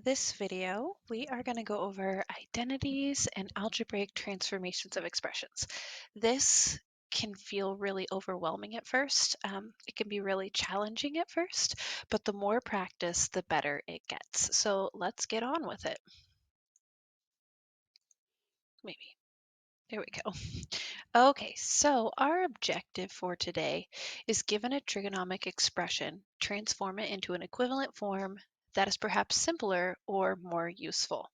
this video, we are going to go over identities and algebraic transformations of expressions. This can feel really overwhelming at first. It can be really challenging at first, but the more practice, the better it gets. So let's get on with it. Maybe. There we go. Okay, so our objective for today is given a trigonometric expression, transform it into an equivalent form that is perhaps simpler or more useful.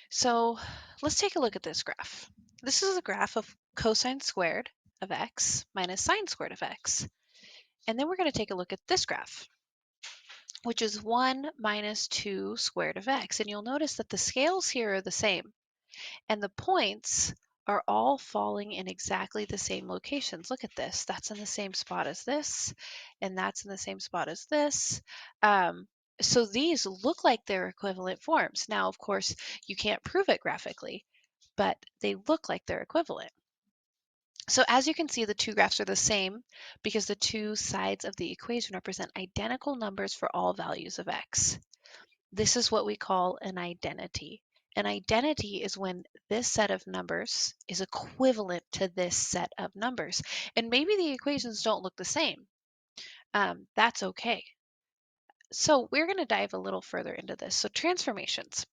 So let's take a look at this graph. This is a graph of cosine squared of x minus sine squared of x. And then we're going to take a look at this graph, which is 1 minus 2 squared of x. And you'll notice that the scales here are the same, and the points are all falling in exactly the same locations. Look at this. That's in the same spot as this, and that's in the same spot as this. So these look like they're equivalent forms. Now, of course, you can't prove it graphically, but they look like they're equivalent. So as you can see, the two graphs are the same because the two sides of the equation represent identical numbers for all values of x. This is what we call an identity. An identity is when this set of numbers is equivalent to this set of numbers. And maybe the equations don't look the same. That's okay. So we're going to dive a little further into this. So transformations.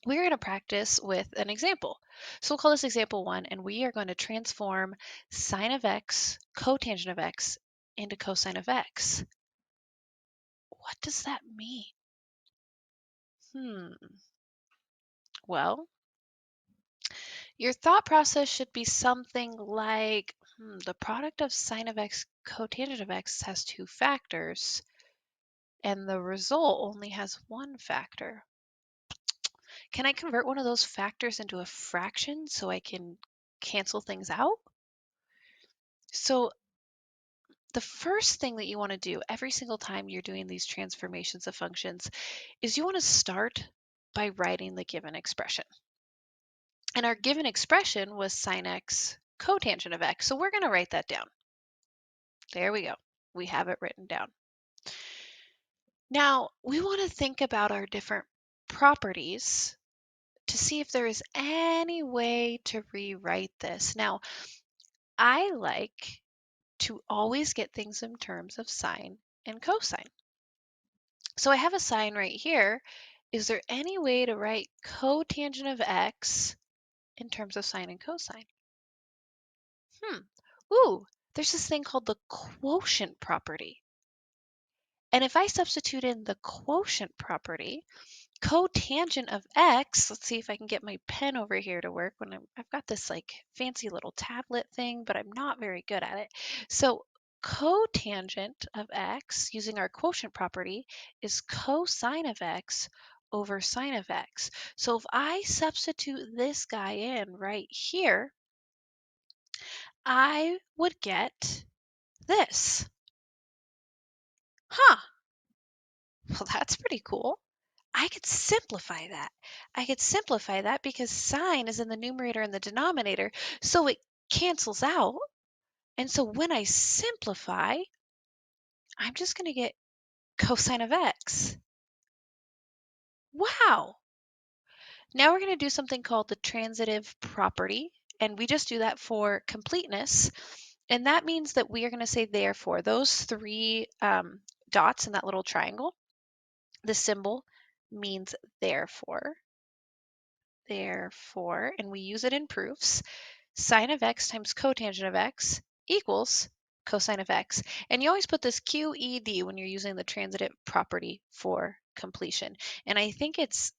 We're going to practice with an example. So we'll call this example 1, and we are going to transform sine of x, cotangent of x, into cosine of x. What does that mean? Well, your thought process should be something like, the product of sine of x, cotangent of x has two factors, and the result only has one factor. Can I convert one of those factors into a fraction so I can cancel things out? So the first thing that you want to do every single time you're doing these transformations of functions is you want to start by writing the given expression. And our given expression was sine x cotangent of x. So we're going to write that down. There we go. We have it written down. Now, we want to think about our different properties to see if there is any way to rewrite this. Now, I like to always get things in terms of sine and cosine. So I have a sine right here. Is there any way to write cotangent of x in terms of sine and cosine? Ooh, there's this thing called the quotient property. And if I substitute in the quotient property, cotangent of x, let's see if I can get my pen over here to work when I've got this like fancy little tablet thing, but I'm not very good at it. So cotangent of x using our quotient property is cosine of x over sine of x. So if I substitute this guy in right here, I would get this. Well, that's pretty cool. I could simplify that. I could simplify that because sine is in the numerator and the denominator, so it cancels out. And so when I simplify, I'm just going to get cosine of x. Wow. Now we're going to do something called the transitive property, and we just do that for completeness. And that means that we are going to say therefore. Those three dots in that little triangle, the symbol means therefore. Therefore, and we use it in proofs, sine of x times cotangent of x equals cosine of x. And you always put this QED when you're using the transitive property for completion. And I think it's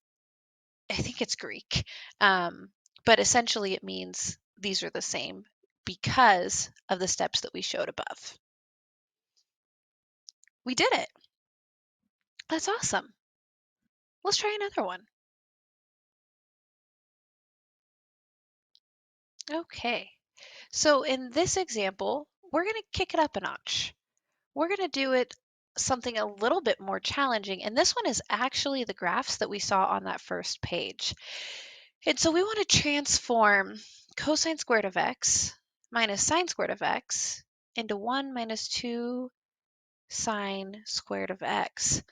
Greek, but essentially it means these are the same because of the steps that we showed above. We did it. That's awesome. Let's try another one. Okay, so in this example, we're going to kick it up a notch. We're going to do it something a little bit more challenging, and this one is actually the graphs that we saw on that first page. And so we want to transform cosine squared of x minus sine squared of x into 1 minus 2 sine squared of x.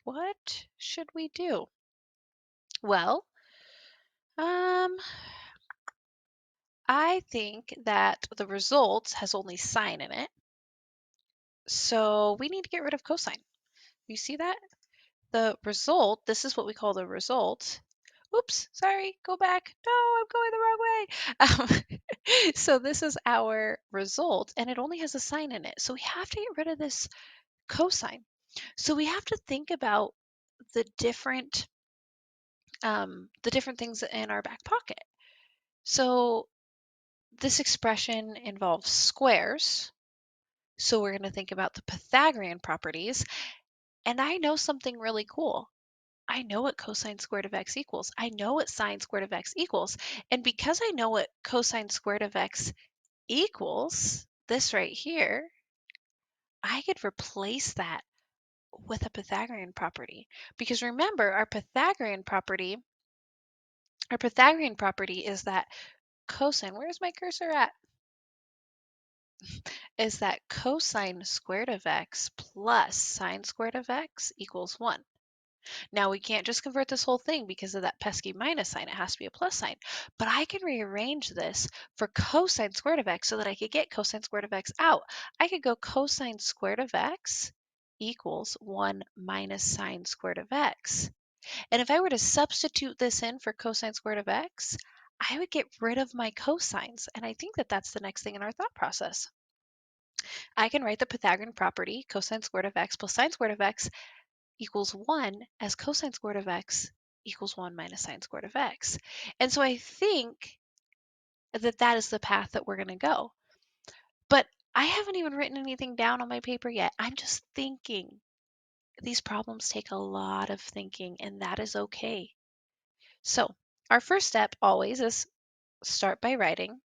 What should we do? Well, I think that the result has only sine in it, so we need to get rid of cosine. You see that? The result, this is what we call the result. Oops, sorry, go back. No, I'm going the wrong way. So this is our result, and it only has a sine in it. So we have to get rid of this cosine. So we have to think about the different things in our back pocket. So this expression involves squares. So we're going to think about the Pythagorean properties. And I know something really cool. I know what cosine squared of x equals. I know what sine squared of x equals. And because I know what cosine squared of x equals, this right here, I could replace that with a Pythagorean property. Because remember, our Pythagorean property is that cosine, where's my cursor at? Is that cosine squared of x plus sine squared of x equals 1. Now we can't just convert this whole thing because of that pesky minus sign. It has to be a plus sign. But I can rearrange this for cosine squared of x so that I could get cosine squared of x out. I could go cosine squared of x equals 1 minus sine squared of x. And if I were to substitute this in for cosine squared of x, I would get rid of my cosines. And I think that that's the next thing in our thought process. I can write the Pythagorean property, cosine squared of x plus sine squared of x equals 1 as cosine squared of x equals 1 minus sine squared of x. And so I think that that is the path that we're going to go. But I haven't even written anything down on my paper yet. I'm just thinking. These problems take a lot of thinking, and that is okay. So our first step always is start by writing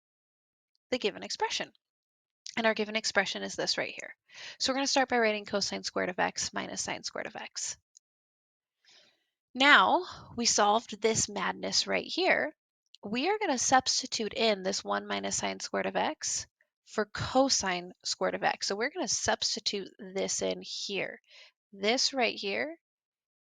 the given expression. And our given expression is this right here. So we're going to start by writing cosine squared of x minus sine squared of x. Now we solved this madness right here. We are going to substitute in this 1 minus sine squared of x for cosine squared of x. So we're going to substitute this in here. This right here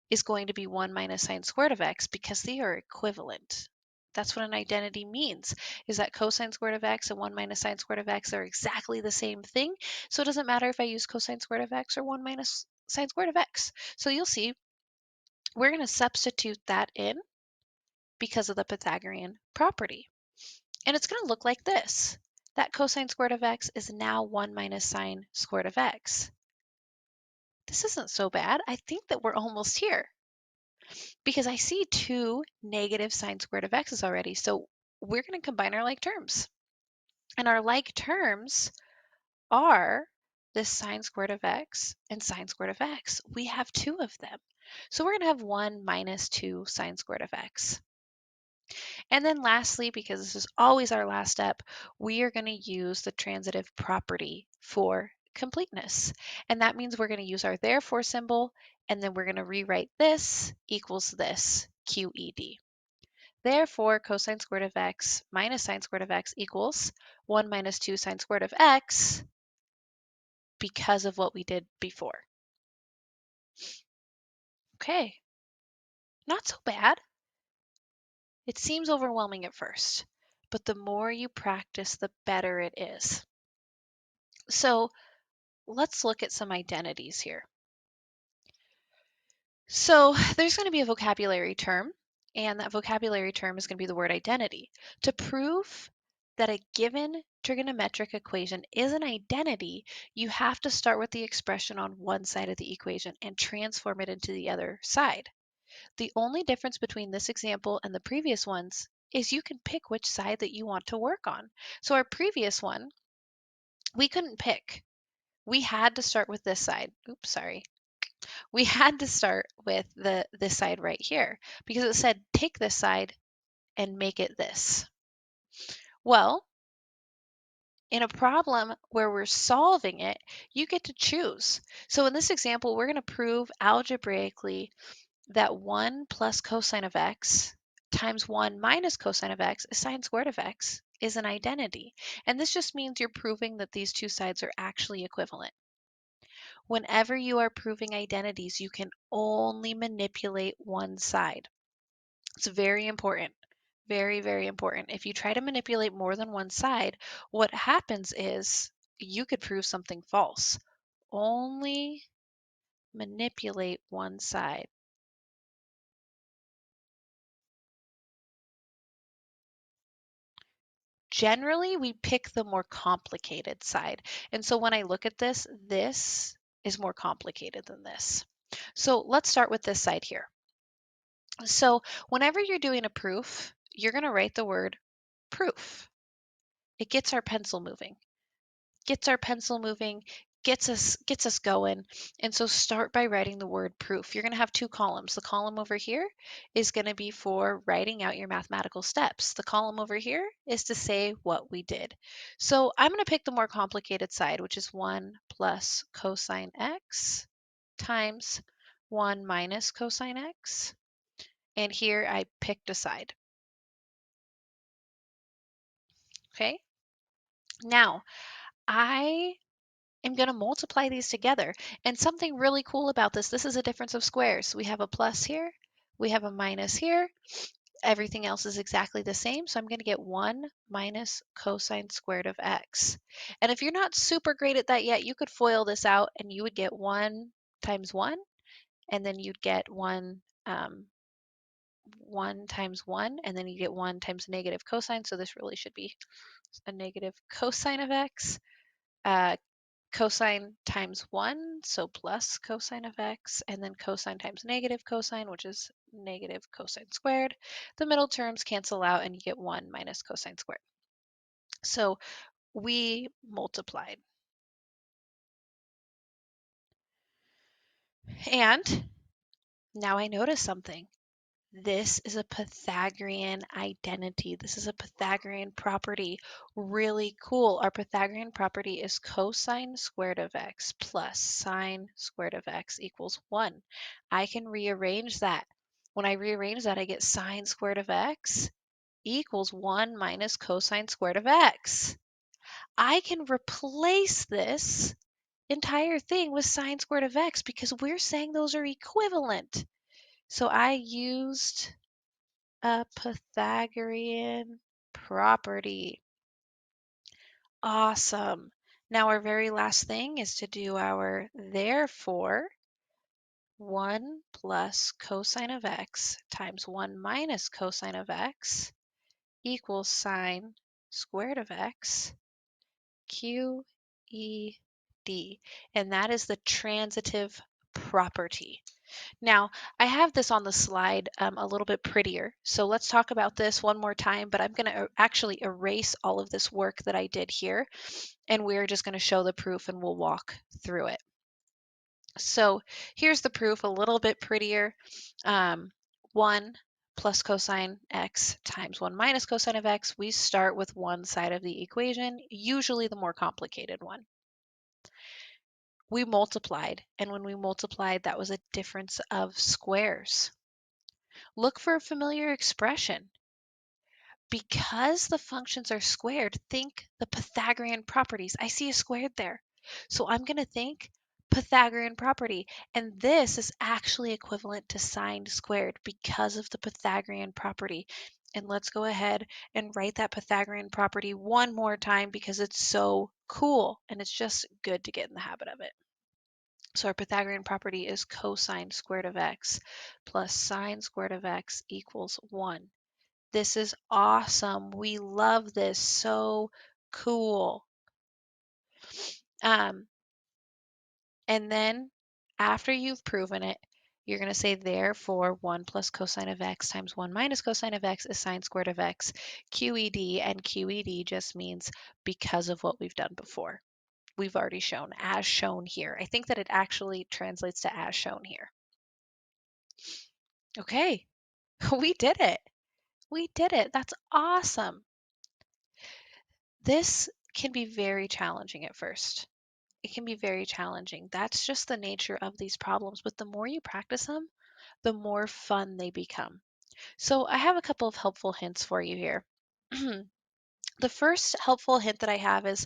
is going to be 1 minus sine squared of x because they are equivalent. That's what an identity means, is that cosine squared of x and 1 minus sine squared of x are exactly the same thing. So it doesn't matter if I use cosine squared of x or 1 minus sine squared of x. So you'll see we're going to substitute that in because of the Pythagorean property. And it's going to look like this. That cosine squared of x is now 1 minus sine squared of x. This isn't so bad. I think that we're almost here because I see 2 negative sine squared of x's already. So we're going to combine our like terms. And our like terms are this sine squared of x and sine squared of x. We have 2 of them. So we're going to have 1 minus 2 sine squared of x. And then lastly, because this is always our last step, we are going to use the transitive property for completeness. And that means we're going to use our therefore symbol, and then we're going to rewrite this equals this, QED. Therefore, cosine squared of x minus sine squared of x equals 1 minus 2 sine squared of x because of what we did before. Okay, not so bad. It seems overwhelming at first, but the more you practice, the better it is. So let's look at some identities here. So there's going to be a vocabulary term, and that vocabulary term is going to be the word identity. To prove that a given trigonometric equation is an identity, you have to start with the expression on one side of the equation and transform it into the other side. The only difference between this example and the previous ones is you can pick which side that you want to work on. So our previous one, we couldn't pick. We had to start with this side. Oops, sorry. We had to start with this side right here because it said take this side and make it this. Well, in a problem where we're solving it, you get to choose. So in this example, we're going to prove algebraically that 1 plus cosine of x times 1 minus cosine of x is sine squared of x is an identity. And this just means you're proving that these two sides are actually equivalent. Whenever you are proving identities, you can only manipulate one side. It's very important. Very, very important. If you try to manipulate more than one side, what happens is you could prove something false. Only manipulate one side. Generally, we pick the more complicated side. And so when I look at this, this is more complicated than this. So let's start with this side here. So whenever you're doing a proof, you're going to write the word proof. It gets our pencil moving. Gets our pencil moving, gets us going. And so start by writing the word proof. You're going to have two columns. The column over here is going to be for writing out your mathematical steps. The column over here is to say what we did. So I'm going to pick the more complicated side, which is 1 plus cosine x times 1 minus cosine x. And here I picked a side. Okay. Now, I am going to multiply these together. And something really cool about this is a difference of squares. We have a plus here, we have a minus here. Everything else is exactly the same. So I'm going to get 1 minus cosine squared of x. And if you're not super great at that yet, you could FOIL this out and you would get 1 times 1, and then you'd get 1 times 1, and then you get 1 times negative cosine. So this really should be a negative cosine of x. Cosine times 1, so plus cosine of x, and then cosine times negative cosine, which is negative cosine squared. The middle terms cancel out and you get 1 minus cosine squared. So we multiplied. And now I notice something. This is a Pythagorean identity. This is a Pythagorean property. Really cool. Our Pythagorean property is cosine squared of x plus sine squared of x equals 1. I can rearrange that. When I rearrange that, I get sine squared of x equals 1 minus cosine squared of x. I can replace this entire thing with sine squared of x because we're saying those are equivalent. So I used a Pythagorean property. Awesome. Now our very last thing is to do our therefore 1 plus cosine of x times 1 minus cosine of x equals sine squared of x QED. And that is the transitive property. Now, I have this on the slide a little bit prettier. So let's talk about this one more time, but I'm going to actually erase all of this work that I did here, and we're just going to show the proof and we'll walk through it. So here's the proof, a little bit prettier. 1 plus cosine x times 1 minus cosine of x. We start with one side of the equation, usually the more complicated one. We multiplied, and when we multiplied, that was a difference of squares. Look for a familiar expression. Because the functions are squared, think the Pythagorean properties. I see a squared there. So I'm going to think Pythagorean property. And this is actually equivalent to sine squared because of the Pythagorean property. And let's go ahead and write that Pythagorean property one more time because it's so cool and it's just good to get in the habit of it. So our Pythagorean property is cosine squared of x plus sine squared of x equals 1. This is awesome. We love this. So cool. And then after you've proven it, you're going to say therefore 1 plus cosine of x times 1 minus cosine of x is sine squared of x QED, and QED just means because of what we've done before. We've already shown, as shown here. I think that it actually translates to as shown here. Okay, we did it. We did it. That's awesome. This can be very challenging at first. It can be very challenging. That's just the nature of these problems. But the more you practice them, the more fun they become. So I have a couple of helpful hints for you here. The first helpful hint that I have is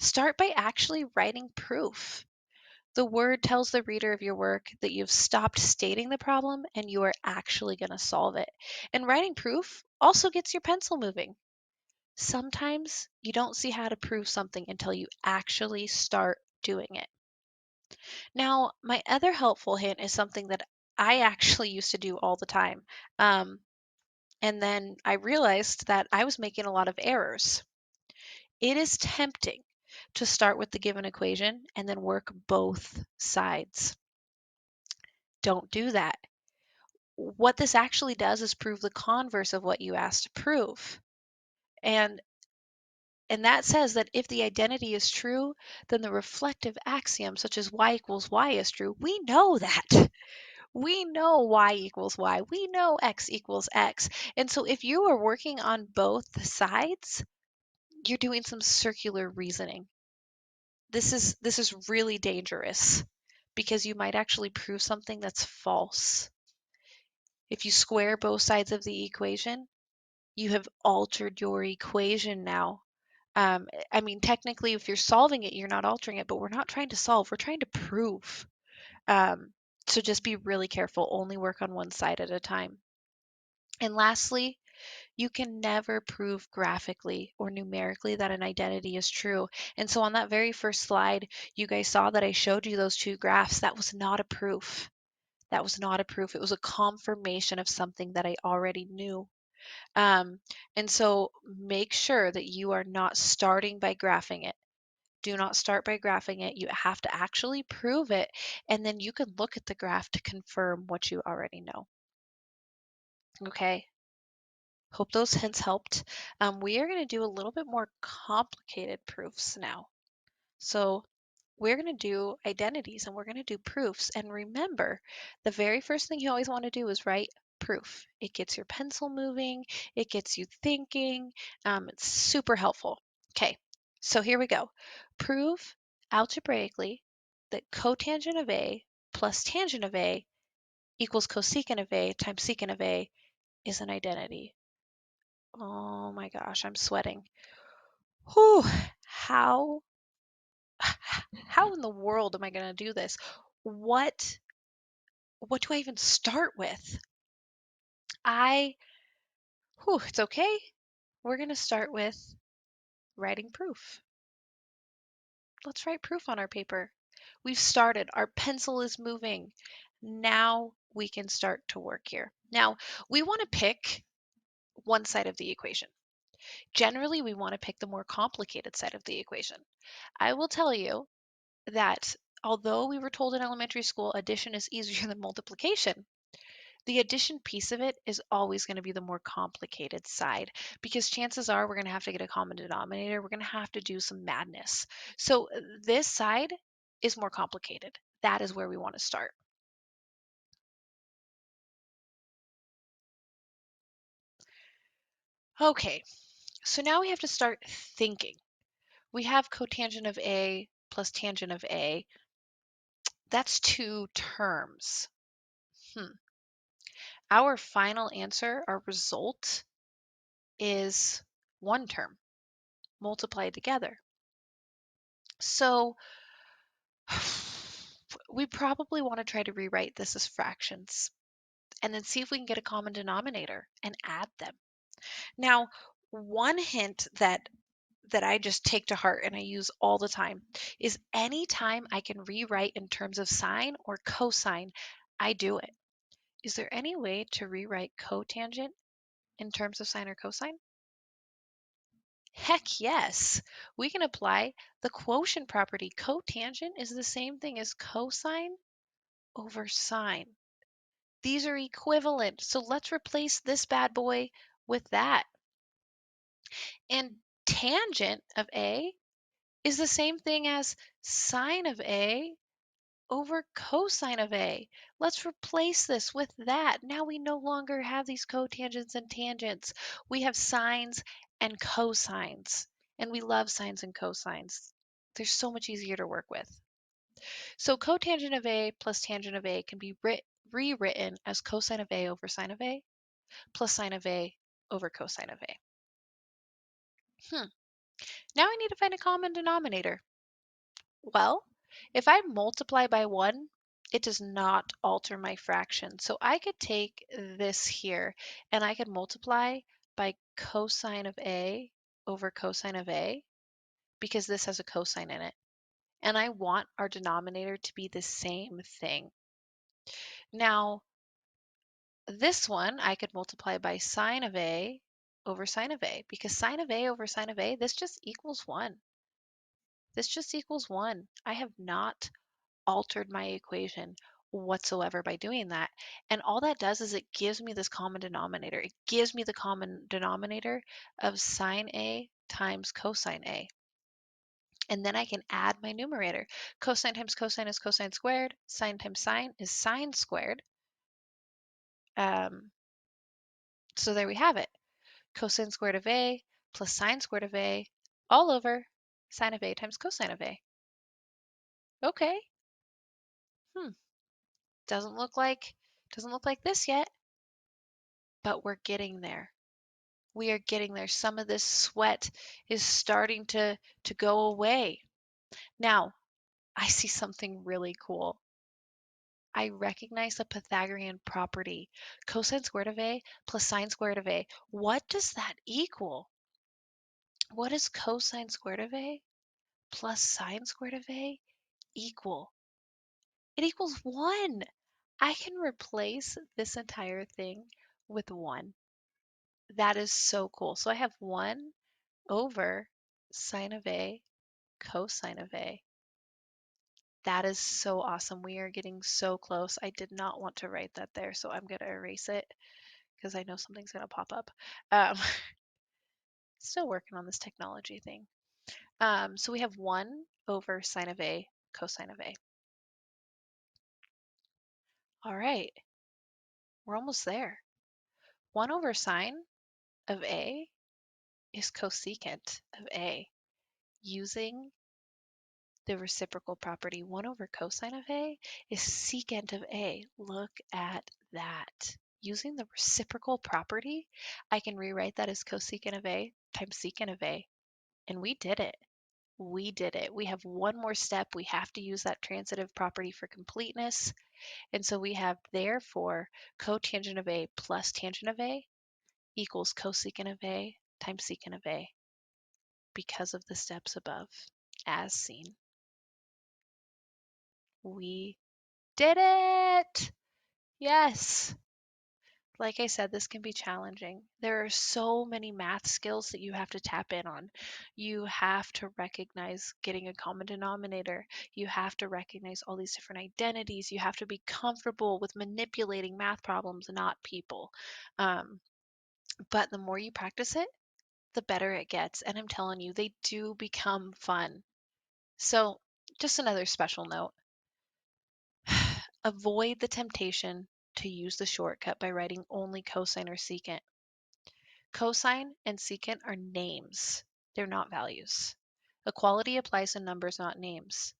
start by actually writing proof. The word tells the reader of your work that you've stopped stating the problem and you are actually going to solve it. And writing proof also gets your pencil moving. Sometimes you don't see how to prove something until you actually start doing it. Now, my other helpful hint is something that I actually used to do all the time. And then I realized that I was making a lot of errors. It is tempting to start with the given equation and then work both sides. Don't do that. What this actually does is prove the converse of what you asked to prove. And that says that if the identity is true, then the reflective axiom, such as y equals y, is true. We know that. We know y equals y. We know x equals x. And so if you are working on both sides, you're doing some circular reasoning. This is really dangerous because you might actually prove something that's false. If you square both sides of the equation, you have altered your equation now. I mean, technically, if you're solving it, you're not altering it, but we're not trying to solve, we're trying to prove. So just be really careful, only work on one side at a time. And lastly, you can never prove graphically or numerically that an identity is true. And so on that very first slide, you guys saw that I showed you those two graphs. That was not a proof. That was not a proof. It was a confirmation of something that I already knew. And so make sure that you are not starting by graphing it. Do not start by graphing it. You have to actually prove it, and then you can look at the graph to confirm what you already know. Okay, hope those hints helped. We are going to do a little bit more complicated proofs now. So we're going to do identities and we're going to do proofs. And remember, the very first thing you always want to do is write proof. It gets your pencil moving, it gets you thinking. It's super helpful. Okay, so here we go. Prove algebraically that cotangent of A plus tangent of A equals cosecant of A times secant of A is an identity. Oh my gosh, I'm sweating. Whew, how how in the world am I going to do this? What do I even start with? It's okay. We're going to start with writing proof. Let's write proof on our paper. We've started. Our pencil is moving. Now we can start to work here. Now, we want to pick one side of the equation. Generally, we want to pick the more complicated side of the equation. I will tell you that although we were told in elementary school addition is easier than multiplication, the addition piece of it is always going to be the more complicated side because chances are we're going to have to get a common denominator. We're going to have to do some madness. So this side is more complicated. That is where we want to start. Okay, so now we have to start thinking. We have cotangent of A plus tangent of A. That's two terms. Our final answer, our result, is one term multiplied together. So we probably want to try to rewrite this as fractions and then see if we can get a common denominator and add them. Now, one hint that I just take to heart and I use all the time is anytime I can rewrite in terms of sine or cosine, I do it. Is there any way to rewrite cotangent in terms of sine or cosine? Heck yes. We can apply the quotient property. Cotangent is the same thing as cosine over sine. These are equivalent. So let's replace this bad boy with that. And tangent of A is the same thing as sine of A over cosine of A. Let's replace this with that. Now we no longer have these cotangents and tangents. We have sines and cosines, and we love sines and cosines. They're so much easier to work with. So cotangent of A plus tangent of A can be rewritten as cosine of A over sine of A plus sine of A over cosine of A. Now I need to find a common denominator. Well, If I multiply by 1, it does not alter my fraction. So I could take this here and I could multiply by cosine of A over cosine of A because this has a cosine in it. And I want our denominator to be the same thing. Now, this one I could multiply by sine of A over sine of A because sine of A over sine of A, this just equals 1. This just equals 1. I have not altered my equation whatsoever by doing that. And all that does is it gives me this common denominator. It gives me the common denominator of sine A times cosine A. And then I can add my numerator. Cosine times cosine is cosine squared. Sine times sine is sine squared. So there we have it. Cosine squared of A plus sine squared of A all over sine of A times cosine of A. Okay. Doesn't look like this yet, but we're getting there. We are getting there. Some of this sweat is starting to go away. Now, I see something really cool. I recognize the Pythagorean property. Cosine squared of A plus sine squared of A. What does that equal? What does cosine squared of A plus sine squared of A equal? It equals 1. I can replace this entire thing with 1. That is so cool. So I have 1 over sine of A cosine of A. That is so awesome. We are getting so close. I did not want to write that there, so I'm going to erase it because I know something's going to pop up. Um, Still working on this technology thing. So we have 1 over sine of A cosine of A. All right, we're almost there. 1 over sine of A is cosecant of A. Using the reciprocal property, 1 over cosine of A is secant of A. Look at that. Using the reciprocal property, I can rewrite that as cosecant of A times secant of A. And we did it. We did it. We have one more step. We have to use that transitive property for completeness. And so we have, therefore, cotangent of A plus tangent of A equals cosecant of A times secant of A because of the steps above, as seen. We did it! Yes! Like I said, this can be challenging. There are so many math skills that you have to tap in on. You have to recognize getting a common denominator. You have to recognize all these different identities. You have to be comfortable with manipulating math problems, not people. But the more you practice it, the better it gets. And I'm telling you, they do become fun. So, just another special note. Avoid the temptation to use the shortcut by writing only cosine or secant. Cosine and secant are names. They're not values. Equality applies to numbers, not names.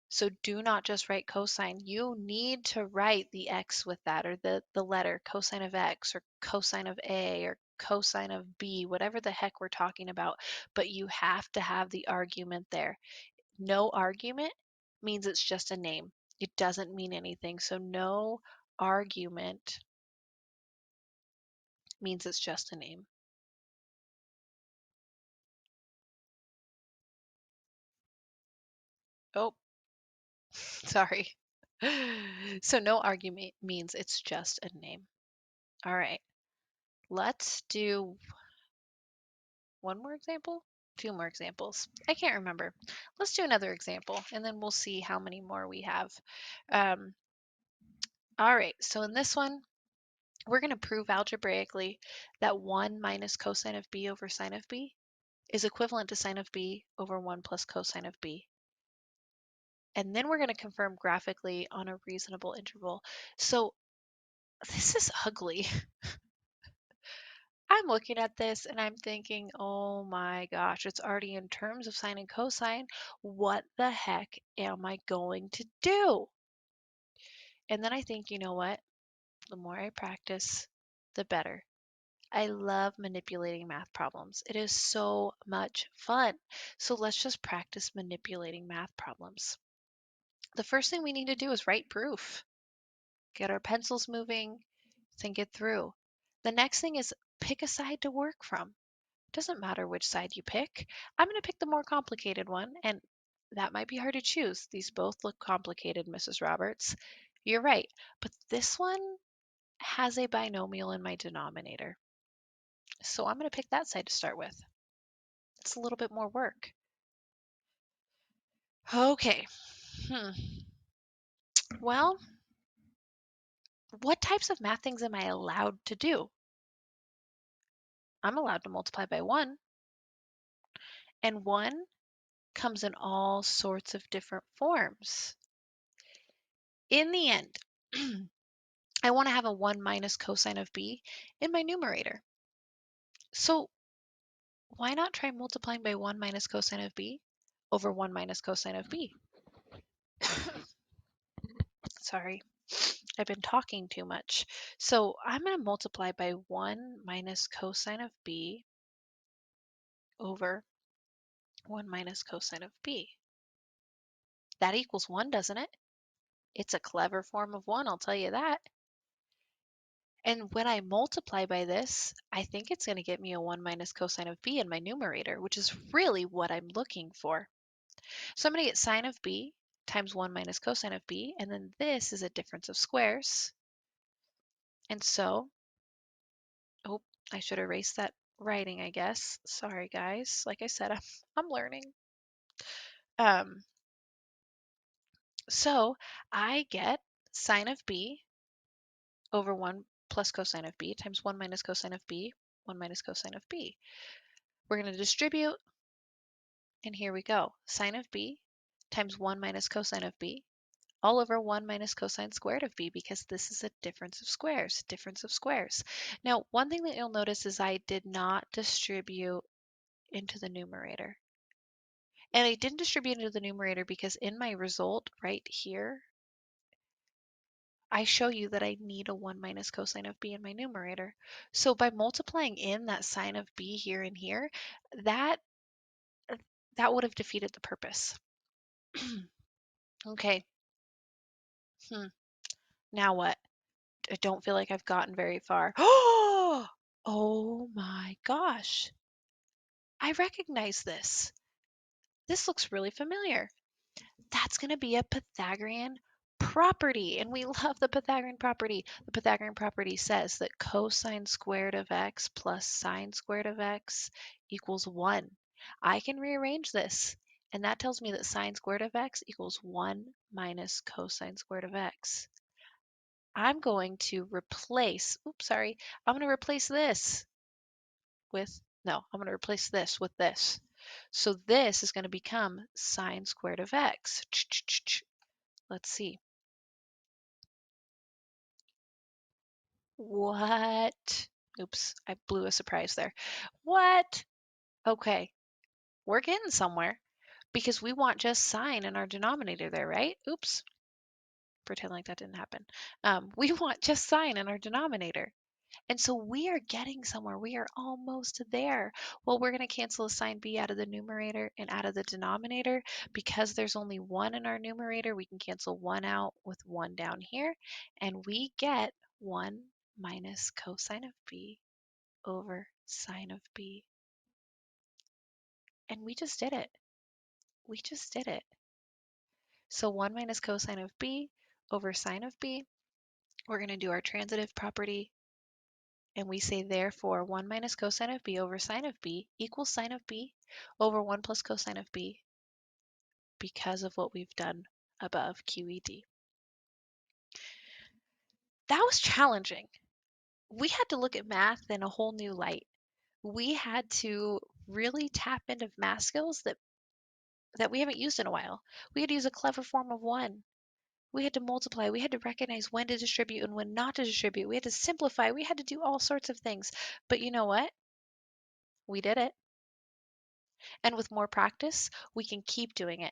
So do not just write cosine. You need to write the x with that, or the letter cosine of x or cosine of A or cosine of B, whatever the heck we're talking about. But you have to have the argument there. No argument means it's just a name. It doesn't mean anything. So no argument means it's just a name. Oh, sorry. So no argument means it's just a name. All right. Let's do one more example, 2 more examples. I can't remember. Let's do another example and then we'll see how many more we have. Um, all right. So in this one, we're going to prove algebraically that 1 minus cosine of B over sine of B is equivalent to sine of B over 1 plus cosine of B. And then we're going to confirm graphically on a reasonable interval. So this is ugly. I'm looking at this and I'm thinking, oh my gosh, it's already in terms of sine and cosine. What the heck am I going to do? And then I think, you know what? The more I practice, the better. I love manipulating math problems. It is so much fun. So let's just practice manipulating math problems. The first thing we need to do is write proof. Get our pencils moving, think it through. The next thing is pick a side to work from. Doesn't matter which side you pick. I'm going to pick the more complicated one, and that might be hard to choose. These both look complicated, Mrs. Roberts. You're right, but this one has a binomial in my denominator. So I'm going to pick that side to start with. It's a little bit more work. Okay. Well, what types of math things am I allowed to do? I'm allowed to multiply by 1, and 1 comes in all sorts of different forms. In the end, I want to have a 1 minus cosine of b in my numerator. So why not try multiplying by 1 minus cosine of b over 1 minus cosine of b? Sorry, I've been talking too much. So I'm going to multiply by 1 minus cosine of b over 1 minus cosine of b. That equals 1, doesn't it? It's a clever form of 1, I'll tell you that. And when I multiply by this, I think it's going to get me a 1 minus cosine of b in my numerator, which is really what I'm looking for. So I'm going to get sine of b times 1 minus cosine of b, and then this is a difference of squares. And so, oh, I should erase that writing, I guess. Sorry, guys. Like I said, I'm learning. So I get sine of b over 1 plus cosine of b times 1 minus cosine of b, 1 minus cosine of b. We're going to distribute, and here we go. Sine of b times 1 minus cosine of b all over 1 minus cosine squared of b, because this is a difference of squares, difference of squares. Now, one thing that you'll notice is I did not distribute into the numerator. And I didn't distribute into the numerator because in my result right here, I show you that I need a 1 minus cosine of b in my numerator. So by multiplying in that sine of b here and here, that would have defeated the purpose. Okay. Now what? I don't feel like I've gotten very far. Oh my gosh. I recognize this. This looks really familiar. That's going to be a Pythagorean property, and we love the Pythagorean property. The Pythagorean property says that cosine squared of x plus sine squared of x equals 1. I can rearrange this, and that tells me that sine squared of x equals 1 minus cosine squared of x. I'm going to replace, I'm going to replace this with, no, I'm going to replace this with this. So this is going to become sine squared of x. Let's see. What? Oops, I blew a surprise there. What? Okay, we're getting somewhere because we want just sine in our denominator there, right? Oops, pretend like that didn't happen. We want just sine in our denominator. And so we are getting somewhere. We are almost there. Well, we're going to cancel a sine b out of the numerator and out of the denominator. Because there's only 1 in our numerator, we can cancel 1 out with 1 down here. And we get 1 minus cosine of b over sine of b. And we just did it. We just did it. So 1 minus cosine of b over sine of b. We're going to do our transitive property. And we say therefore 1 minus cosine of b over sine of b equals sine of b over 1 plus cosine of b because of what we've done above, QED. That was challenging. We had to look at math in a whole new light. We had to really tap into math skills that we haven't used in a while. We had to use a clever form of 1. We had to multiply. We had to recognize when to distribute and when not to distribute. We had to simplify. We had to do all sorts of things. But you know what? We did it. And with more practice, we can keep doing it.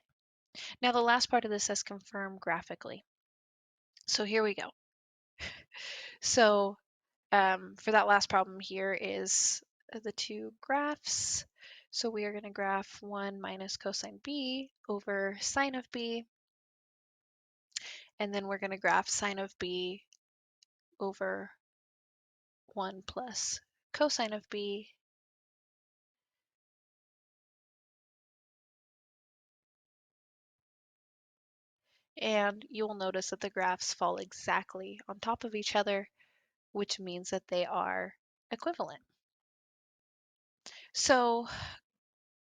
Now, the last part of this says confirm graphically. So here we go. So for that last problem here is the two graphs. So we are going to graph 1 minus cosine b over sine of b. and then we're going to graph sine of b over 1 plus cosine of b. And you'll notice that the graphs fall exactly on top of each other, which means that they are equivalent. So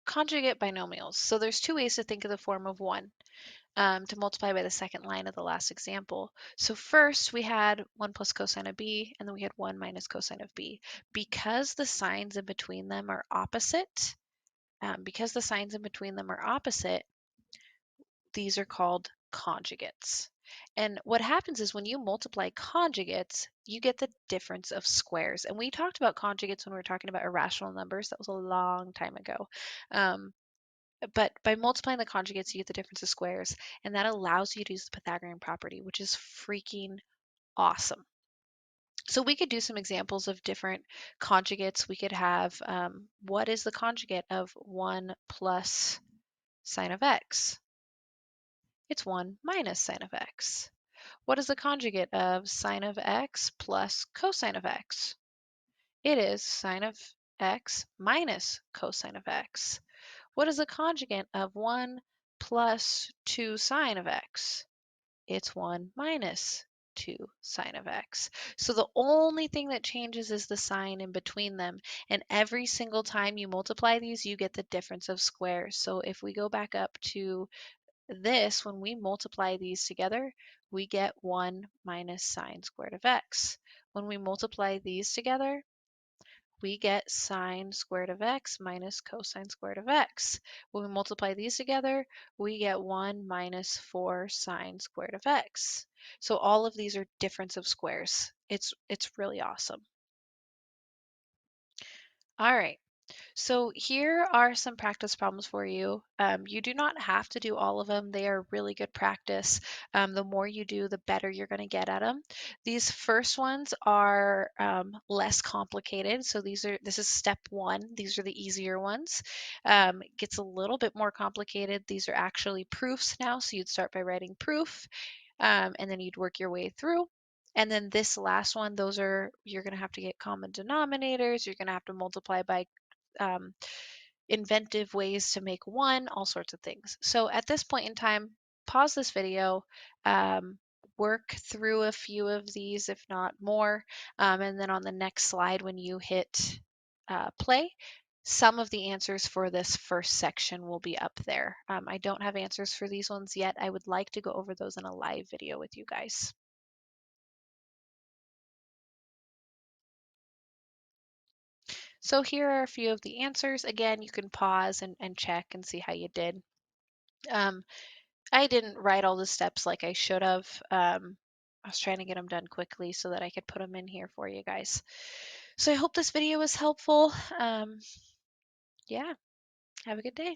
conjugate binomials. So there's two ways to think of the form of 1 to multiply by the second line of the last example. So first we had 1 plus cosine of b, and then we had 1 minus cosine of b. Because the signs in between them are opposite, these are called conjugates. And what happens is when you multiply conjugates, you get the difference of squares. And we talked about conjugates when we were talking about irrational numbers. That was a long time ago. But by multiplying the conjugates, you get the difference of squares, and that allows you to use the Pythagorean property, which is freaking awesome. So we could do some examples of different conjugates. We could have, what is the conjugate of 1 plus sine of x? It's 1 minus sine of x. What is the conjugate of sine of x plus cosine of x? It is sine of x minus cosine of x. What is the conjugate of 1 plus 2 sine of x? It's 1 minus 2 sine of x. So the only thing that changes is the sign in between them. And every single time you multiply these, you get the difference of squares. So if we go back up to this, when we multiply these together, we get 1 minus sine squared of x. When we multiply these together, we get sine squared of x minus cosine squared of x. When we multiply these together, we get 1 minus 4 sine squared of x. So all of these are difference of squares. It's really awesome. All right. So here are some practice problems for you. You do not have to do all of them. They are really good practice. The more you do, the better you're going to get at them. These first ones are less complicated. So this is step 1. These are the easier ones. It gets a little bit more complicated. These are actually proofs now. So you'd start by writing proof, and then you'd work your way through. And then this last one, you're going to have to get common denominators. You're going to have to multiply by um, inventive ways to make 1, all sorts of things. So at this point in time, pause this video, work through a few of these, if not more, and then on the next slide when you hit play, some of the answers for this first section will be up there. I don't have answers for these ones yet. I would like to go over those in a live video with you guys. So here are a few of the answers. Again, you can pause and check and see how you did. I didn't write all the steps like I should have. I was trying to get them done quickly so that I could put them in here for you guys. So I hope this video was helpful. Yeah, have a good day.